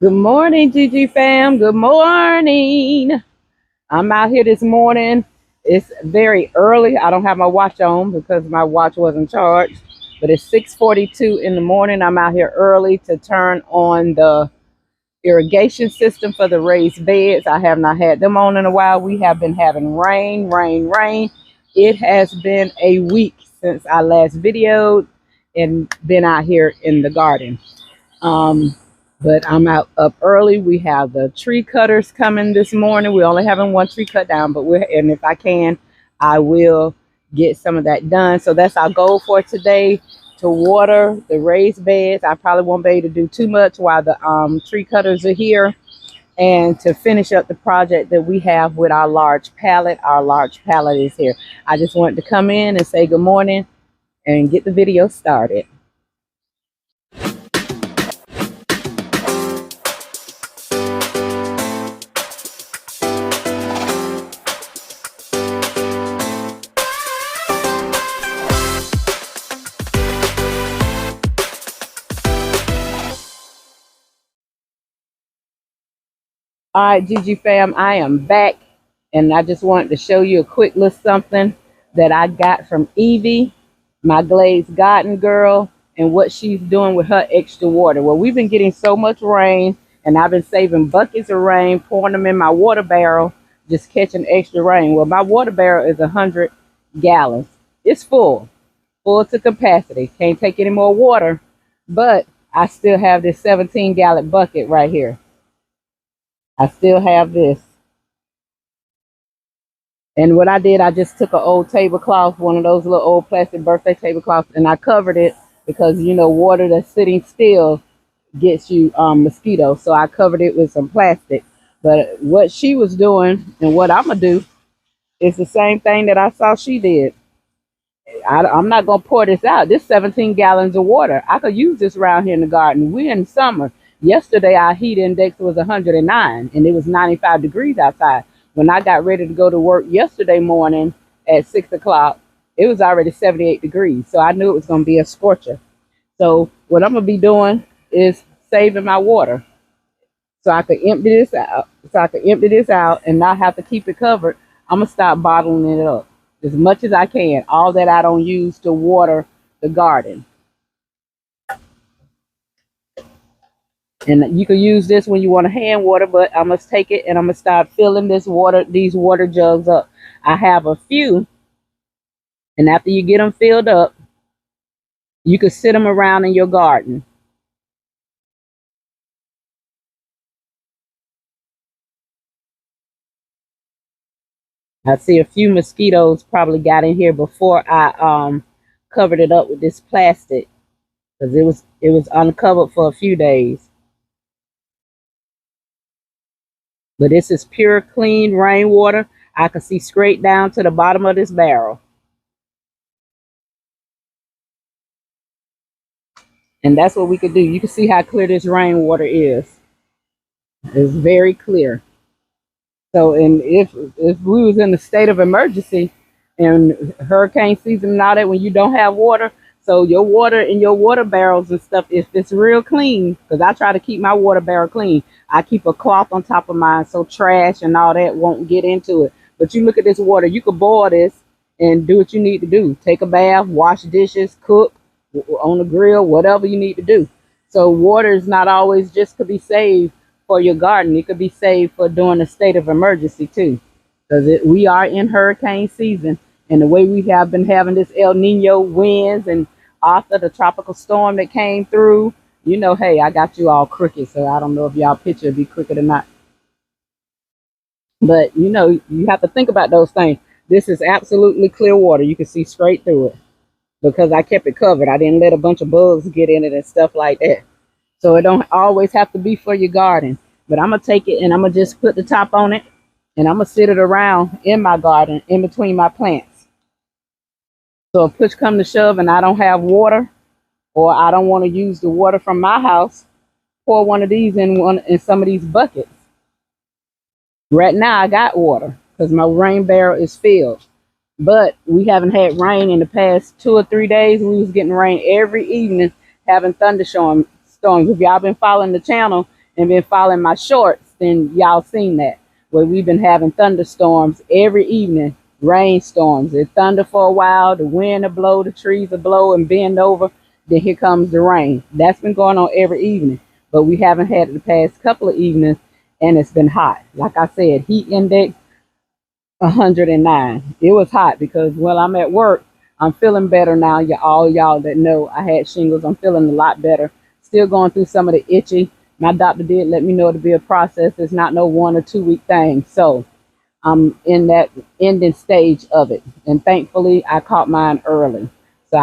Good morning, Gigi fam. Good morning. I'm out here this morning. It's very early. I don't have my watch on because my watch wasn't charged. But it's 6:42 in the morning. I'm out here early to turn on the irrigation system for the raised beds. I have not had them on in a while. We have been having rain, rain, rain. It has been a week since I last videoed and been out here in the garden. Um, but I'm out up early. We have the tree cutters coming this morning. We're only having one tree cut down, but and if I can, I will get some of that done. So that's our goal for today, to water the raised beds. I probably won't be able to do too much while the tree cutters are here, and to finish up the project that we have with our large pallet. Our large pallet is here. I just wanted to come in and say good morning and get the video started. All right, Gigi fam, I am back, and I just wanted to show you a quick little something that I got from Evie, my glazed garden girl, and what she's doing with her extra water. Well, we've been getting so much rain, and I've been saving buckets of rain, pouring them in my water barrel, just catching extra rain. Well, my water barrel is 100 gallons. It's full to capacity. Can't take any more water, but I still have this 17-gallon bucket right here. I still have this. And what I did, I just took an old tablecloth, one of those little old plastic birthday tablecloths, and I covered it because, you know, water that's sitting still gets you mosquitoes. So I covered it with some plastic. But what she was doing and what I'm going to do is the same thing that I saw she did. I'm not going to pour this out. This 17 gallons of water. I could use this around here in the garden. We're in summer. Yesterday, our heat index was 109, and it was 95 degrees outside. When I got ready to go to work yesterday morning at 6 o'clock, it was already 78 degrees. So I knew it was going to be a scorcher. So what I'm going to be doing is saving my water so I can empty this out, and not have to keep it covered. I'm going to start bottling it up as much as I can, all that I don't use to water the garden. And you can use this when you want to hand water, but I must take it and I'm gonna start filling these water jugs up. I have a few, and after you get them filled up, you can sit them around in your garden. I see a few mosquitoes probably got in here before I covered it up with this plastic, because it was uncovered for a few days. But this is pure, clean rainwater. I can see straight down to the bottom of this barrel. And that's what we could do. You can see how clear this rainwater is. It's very clear. So, and if we was in a state of emergency and hurricane season and all that, when you don't have water, so your water in your water barrels and stuff, if it's real clean, because I try to keep my water barrel clean, I keep a cloth on top of mine so trash and all that won't get into it. But you look at this water, you could boil this and do what you need to do. Take a bath, wash dishes, cook on the grill, whatever you need to do. So water is not always just to be saved for your garden. It could be saved for during a state of emergency too, because we are in hurricane season, and the way we have been having this El Nino winds, and after the tropical storm that came through, you know, hey, I got you all crooked, so I don't know if y'all picture be crooked or not. But you know, you have to think about those things. This is absolutely clear water. You can see straight through it because I kept it covered. I didn't let a bunch of bugs get in it and stuff like that. So it don't always have to be for your garden. But I'm going to take it and I'm going to just put the top on it, and I'm going to sit it around in my garden in between my plants. So if push come to shove and I don't have water, or I don't want to use the water from my house, pour one of these in some of these buckets. Right now I got water because my rain barrel is filled. But we haven't had rain in the past 2 or 3 days. We was getting rain every evening, having thunderstorms. If y'all been following the channel, and been following my shorts, then y'all seen that. Where we've been having thunderstorms every evening, rainstorms. It thunder for a while, the wind will blow, the trees will blow and bend over. Then here comes the rain. That's been going on every evening. But we haven't had it the past couple of evenings, and it's been hot. Like I said, heat index 109. It was hot because when I'm at work, I'm feeling better now. All y'all that know I had shingles, I'm feeling a lot better. Still going through some of the itchy. My doctor did let me know it'll be a process. It's not no 1 or 2 week thing. So I'm in that ending stage of it. And thankfully, I caught mine early. So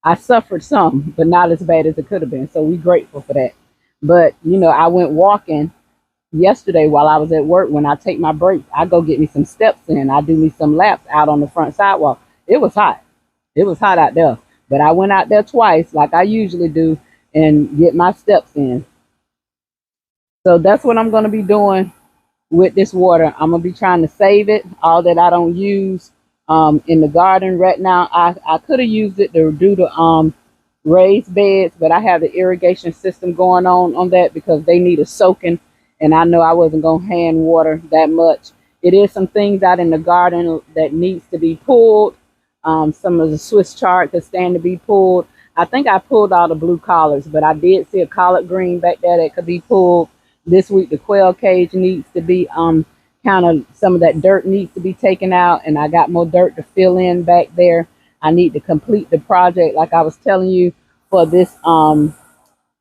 I suffered some, but not as bad as it could have been. So we grateful for that. But, I went walking yesterday while I was at work. When I take my breaks, I go get me some steps in. I do me some laps out on the front sidewalk. It was hot. It was hot out there. But I went out there twice like I usually do and get my steps in. So that's what I'm going to be doing with this water. I'm going to be trying to save it, all that I don't use in the garden right now. I could have used it to do the raised beds, but I have the irrigation system going on that because they need a soaking, and I know I wasn't going to hand water that much. It is some things out in the garden that needs to be pulled. Some of the Swiss chard that stand to be pulled. I think I pulled all the blue collards, but I did see a collard green back there that could be pulled. This week the quail cage needs to be kind of, some of that dirt needs to be taken out, and I got more dirt to fill in back there. I need to complete the project like I was telling you for this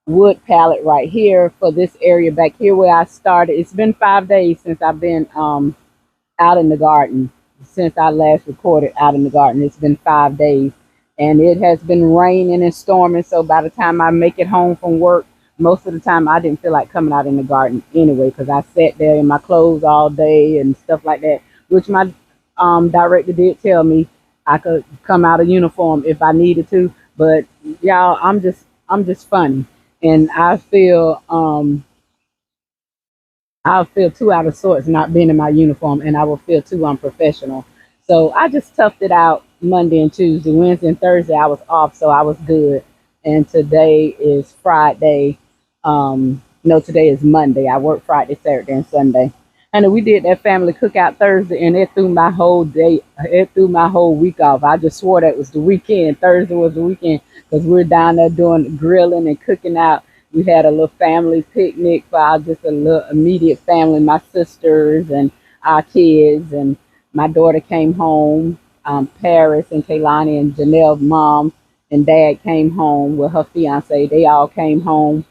wood pallet right here, for this area back here where I started. It's been 5 days since I've been out in the garden. Since I last recorded out in the garden, it's been 5 days, and it has been raining and storming. So by the time I make it home from work, most of the time I didn't feel like coming out in the garden anyway, because I sat there in my clothes all day and stuff like that, which my director did tell me I could come out of uniform if I needed to. But y'all, I'm just funny, and I'll feel too out of sorts not being in my uniform, and I will feel too unprofessional. So I just toughed it out Monday and Tuesday. Wednesday and Thursday I was off, so I was good. And today is Friday. No, today is Monday. I work Friday, Saturday, and Sunday. And we did that family cookout Thursday, and it threw my whole day, it threw my whole week off. I just swore that was the weekend. Thursday was the weekend because we're down there doing grilling and cooking out. We had a little family picnic for just a little immediate family, my sisters and our kids, and my daughter came home. Paris and Kaylani and Janelle's mom and dad came home with her fiance. They all came home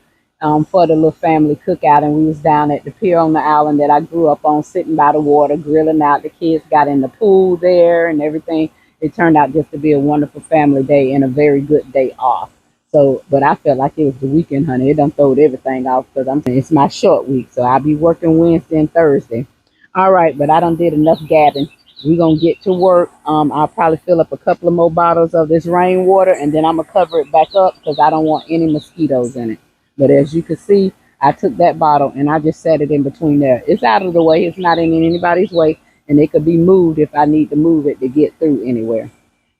for the little family cookout, and we was down at the pier on the island that I grew up on, sitting by the water, grilling out. The kids got in the pool there and everything. It turned out just to be a wonderful family day and a very good day off. So, but I felt like it was the weekend, honey. It done throwed everything off because it's my short week, so I'll be working Wednesday and Thursday. All right, but I done did enough gabbing. We're gonna get to work. I'll probably fill up a couple of more bottles of this rainwater, and then I'm gonna cover it back up because I don't want any mosquitoes in it. But as you can see, I took that bottle and I just set it in between there. It's out of the way. It's not in anybody's way, and it could be moved if I need to move it to get through anywhere.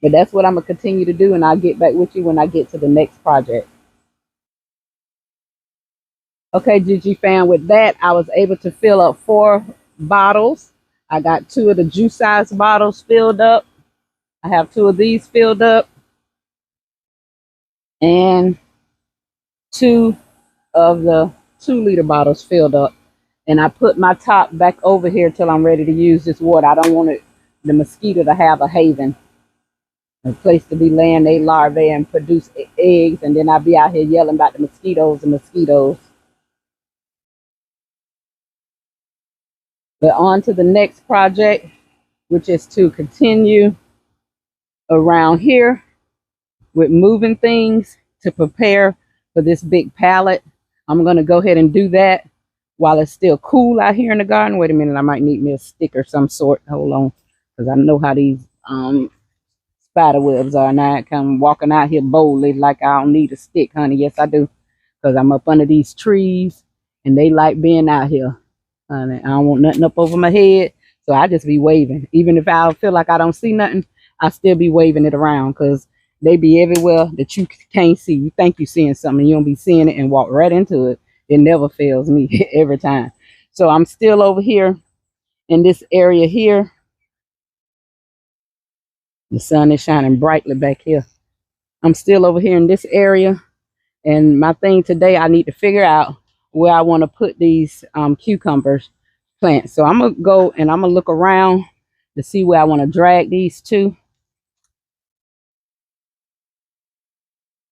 But that's what I'm gonna continue to do, and I'll get back with you when I get to the next project. Okay, Gigi fam, with that, I was able to fill up 4 bottles. I got 2 of the juice size bottles filled up. I have 2 of these filled up, and 2 of the 2-liter bottles filled up. And I put my top back over here till I'm ready to use this water. I don't want the mosquito to have a haven, a place to be laying their larvae and produce eggs, and then I'll be out here yelling about the mosquitoes and mosquitoes. But on to the next project, which is to continue around here with moving things to prepare for this big pallet. I'm going to go ahead and do that while it's still cool out here in the garden. Wait a minute, I might need me a stick or some sort. Hold on, because I know how these spider webs are. Now I come walking out here boldly like I don't need a stick, honey. Yes, I do, because I'm up under these trees, and they like being out here. Honey, I don't want nothing up over my head, so I just be waving. Even if I feel like I don't see nothing, I still be waving it around, because they be everywhere that you can't see. You think you seeing something, you don't be seeing it and walk right into it. It never fails me every time. So I'm still over here in this area here. The sun is shining brightly back here. I'm still over here in this area. And my thing today, I need to figure out where I want to put these cucumbers plants. So I'm going to go and I'm going to look around to see where I want to drag these to.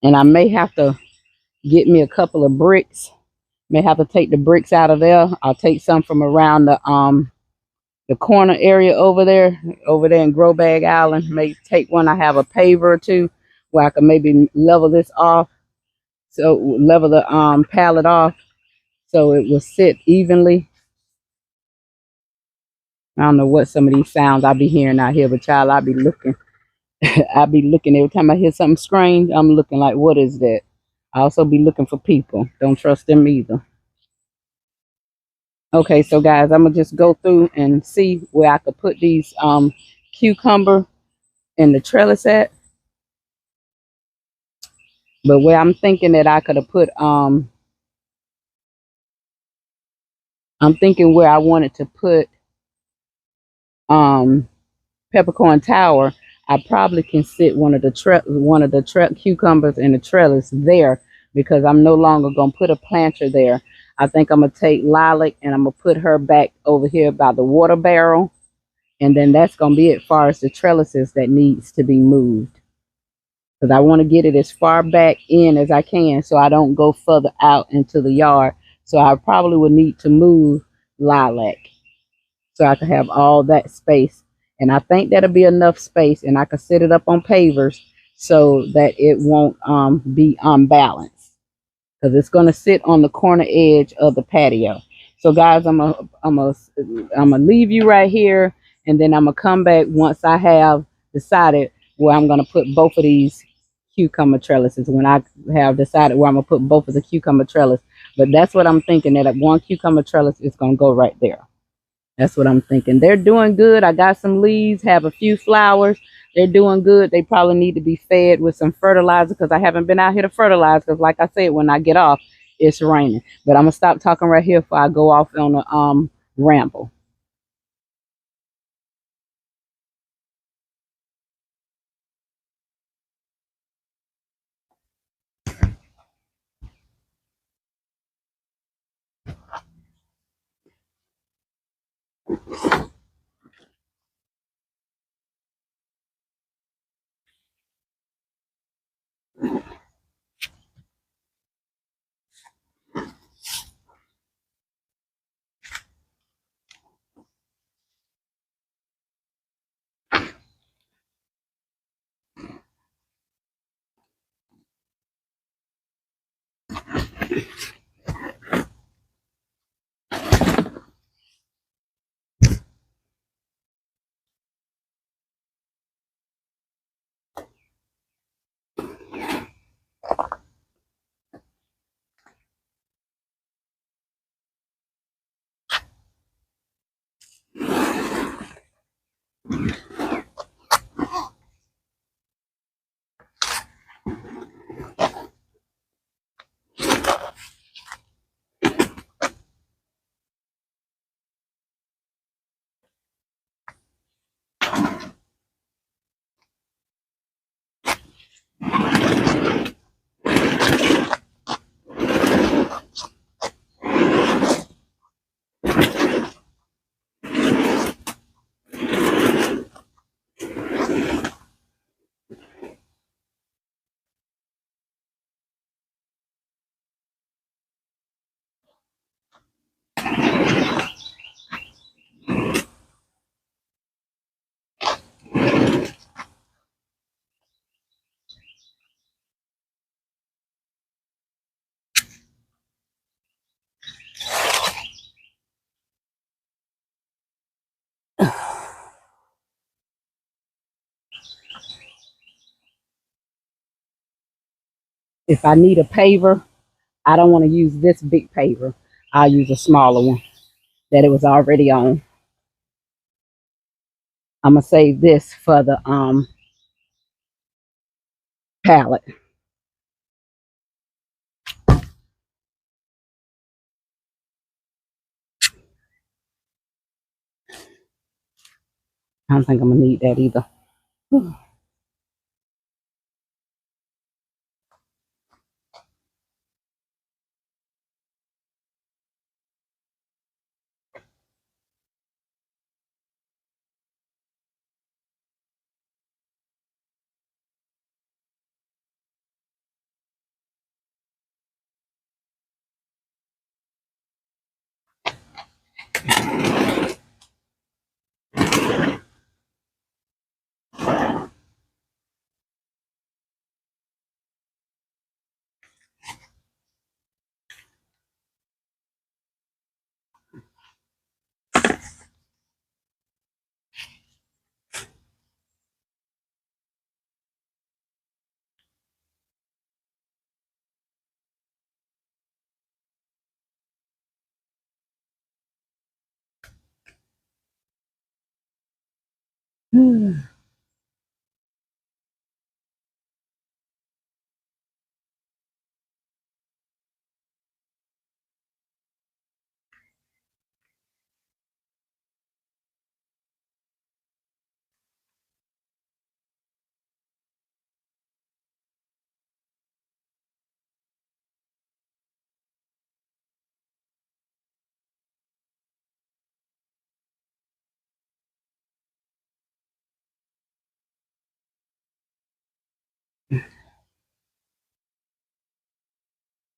And I may have to get me a couple of bricks. May have to take the bricks out of there. I'll take some from around the corner area over there in Grow Bag Island. May take one. I have a paver or two where I can maybe level this off. So level the pallet off so it will sit evenly. I don't know what some of these sounds I'll be hearing out here, but child, I'll be looking. I'll be looking every time I hear something strange. I'm looking like, what is that? I also be looking for people. Don't trust them either. Okay, so guys, I'm gonna just go through and see where I could put these cucumber in the trellis at. But where I'm thinking that I could have put I'm thinking where I wanted to put peppercorn tower. I probably can sit one of the cucumbers in the trellis there, because I'm no longer gonna put a planter there. I think I'm gonna take Lilac and I'm gonna put her back over here by the water barrel, and then that's gonna be it as far as the trellises that needs to be moved, because I want to get it as far back in as I can so I don't go further out into the yard. So I probably would need to move Lilac so I can have all that space. And I think that'll be enough space, and I can set it up on pavers so that it won't be unbalanced, because it's going to sit on the corner edge of the patio. So guys, I'm gonna leave you right here, and then I'm gonna come back once I have decided where I'm gonna put both of these cucumber trellises. When I have decided where I'm gonna put both of the cucumber trellis, but that's what I'm thinking, that one cucumber trellis is gonna go right there. That's what I'm thinking. They're doing good. I got some leaves, have a few flowers. They're doing good. They probably need to be fed with some fertilizer, because I haven't been out here to fertilize, because like I said, when I get off, it's raining. But I'm going to stop talking right here before I go off on a ramble. If I need a paver, I don't want to use this big paver. I'll use a smaller one that it was already on. I'm going to save this for the pallet. I don't think I'm gonna need that either.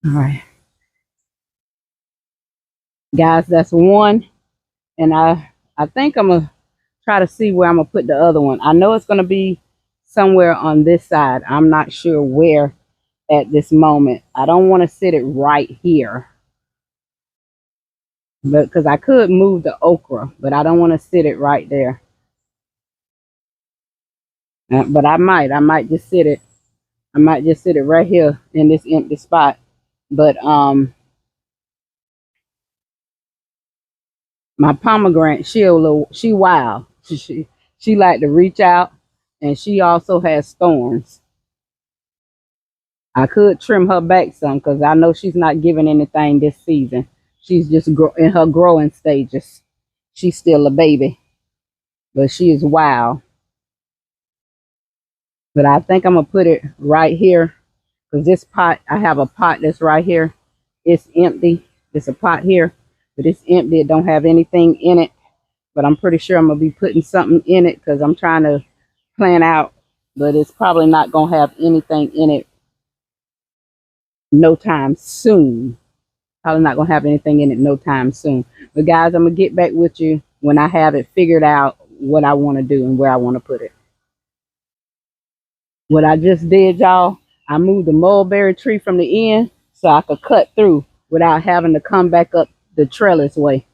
All right, guys, that's one, and I think I'm gonna try to see where I'm gonna put the other one. I know it's gonna be somewhere on this side. I'm not sure where at this moment. I don't want to sit it right here, but because I could move the okra, but I don't want to sit it right there. But I might just sit it. I might just sit it right here in this empty spot. But my pomegranate, she wild. She like to reach out, and she also has thorns. I could trim her back some because I know she's not giving anything this season. She's just in her growing stages. She's still a baby, but she is wild. But I think I'm gonna put it right here because this pot, I have a pot that's right here. It's empty. It's a pot here, but it's empty. It don't have anything in it. But I'm pretty sure I'm gonna be putting something in it because I'm trying to plan out. But it's probably not gonna have anything in it no time soon. Probably not gonna have anything in it no time soon. But guys, I'm gonna get back with you when I have it figured out what I want to do and where I want to put it. What I just did, y'all, I moved the mulberry tree from the end so I could cut through without having to come back up the trellis way.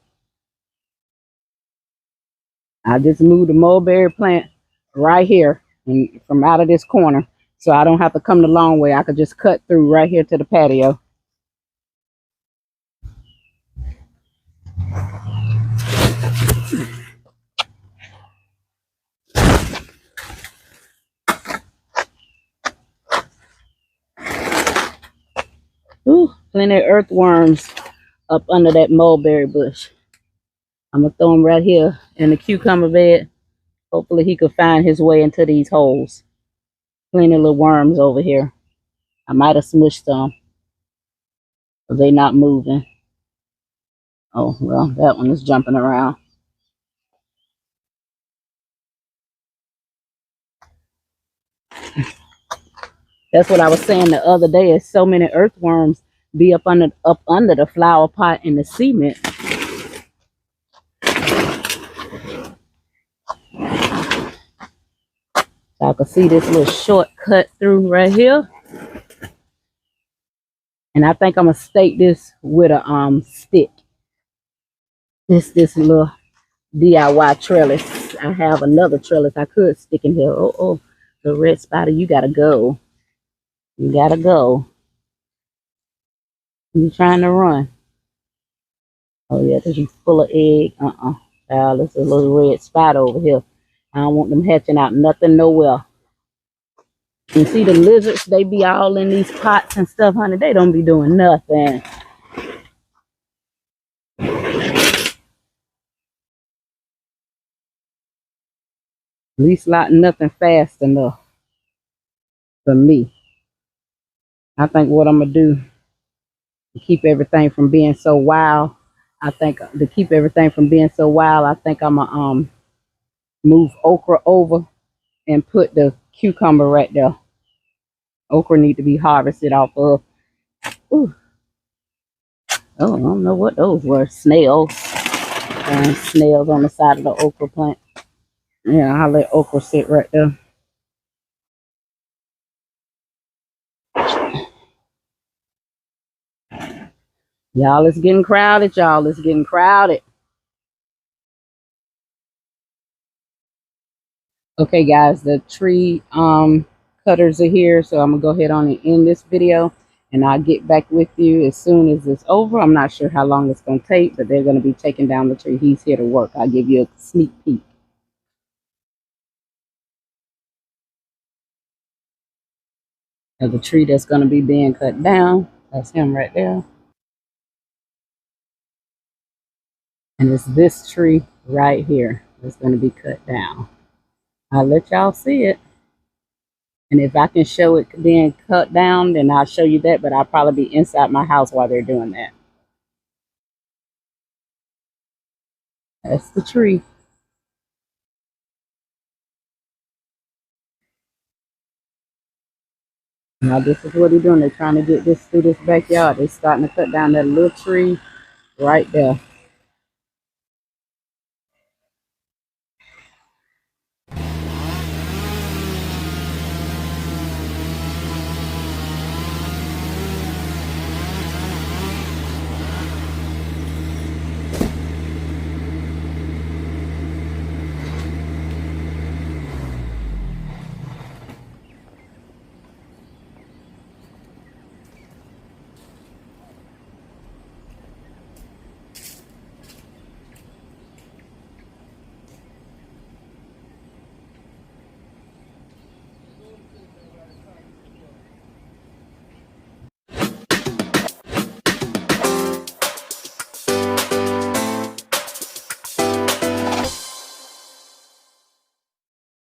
I just moved the mulberry plant right here and from out of this corner so I don't have to come the long way. I could just cut through right here to the patio. Ooh, plenty of earthworms up under that mulberry bush. I'm gonna throw him right here in the cucumber bed. Hopefully he could find his way into these holes. Plenty of little worms over here. I might have smushed some, but they not moving. Oh, well, that one is jumping around. That's what I was saying the other day. Is so many earthworms be up under the flower pot in the cement. So I can see this little shortcut through right here. And I think I'm gonna stake this with a stick. This little DIY trellis. I have another trellis I could stick in here. Oh, the red spider, you gotta go. You gotta go. You trying to run? Oh yeah, cause you full of egg. There's a little red spider over here. I don't want them hatching out nothing nowhere. You see the lizards? They be all in these pots and stuff, honey. They don't be doing nothing. least nothing fast enough for me. I think what I'm gonna do to keep everything from being so wild. I think to keep everything from being so wild, I think I'm gonna move okra over and put the cucumber right there. Okra need to be harvested off of. Ooh. Oh, I don't know what those were. Snails. Snails on the side of the okra plant. Yeah, I'll let okra sit right there. Y'all, it's getting crowded, y'all. It's getting crowded. Okay, guys, the tree cutters are here, so I'm gonna go ahead on and end this video, and I'll get back with you as soon as it's over. I'm not sure how long it's gonna take, but they're gonna be taking down the tree. He's here to work. I'll give you a sneak peek of the tree that's gonna be being cut down. That's him right there. And it's this tree right here that's gonna be cut down. I'll let y'all see it. And if I can show it being cut down, then I'll show you that, but I'll probably be inside my house while they're doing that. That's the tree. Now this is what they're doing. They're trying to get this through this backyard. They're starting to cut down that little tree right there.